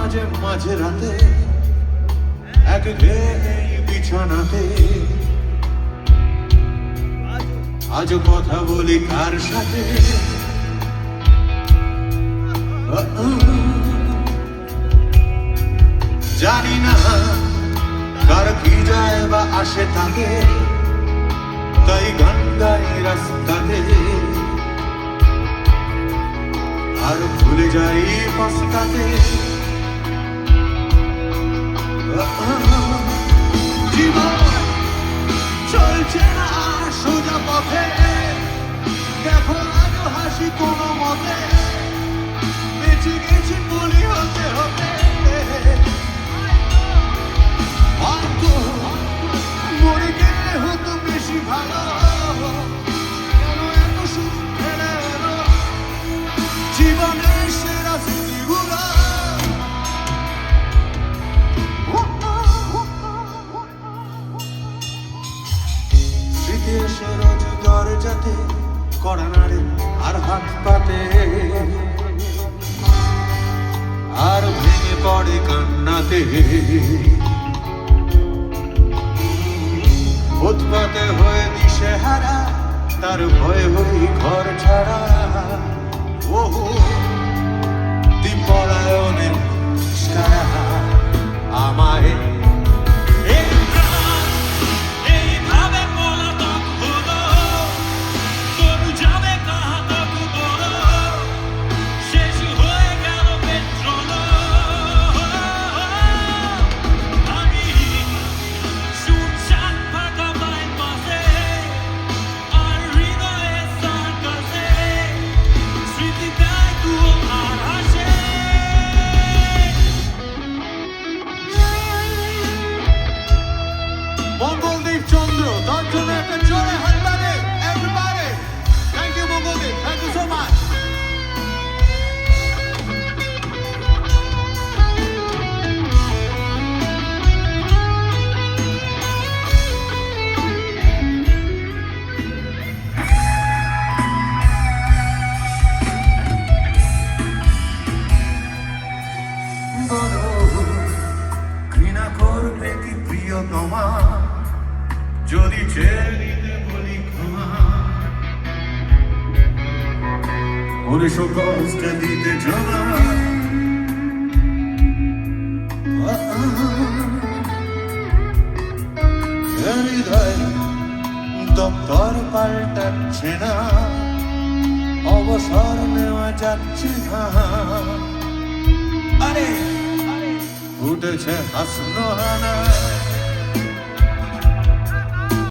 মাঝে মাঝে রাতে এক বিছানাতে আজ কথা বলি কার সাথে জানি না কার কি যায় বা আসে তাকে তাই গান গাই রাস্তাতে আর ভুলে যাই পস্তাতে জীবন চলছে না সোজা পথে দেখো আজ হাসি কোনো মতে বেঁচে গেছি বলি হতে হতে মরে গেলে হতো বেশি ভালো কেন এত সুখ ফেলে এলো জীবনের সেরা স্মৃতিগুলো স্মৃতি এসে রোজ দরজাতে কড়া নাড়ে আর হাত পাতে আর ভেঙে পড়ে কান্নাতে উৎপাতে হয়ে দিশেহারা তার ভয়ে হই ঘর ছাড়া ওহো দীপরায়ণের সারা আমায় Mongoldeep Chandra, তার জন্য একটা জোরে হাত তালি everybody. Thank you Mongoldeep, thank you so much. বলো ঘৃণা করবে কি প্রিয়তমা যদি ছেড়ে দিতে বলি ক্ষমা উনিশশো কষ্ট দিতে জমা হৃদয় দপ্তর পাল্টাচ্ছে না অবসর নেওয়া যাচ্ছে না আরে উঠেছে হাসনো হানা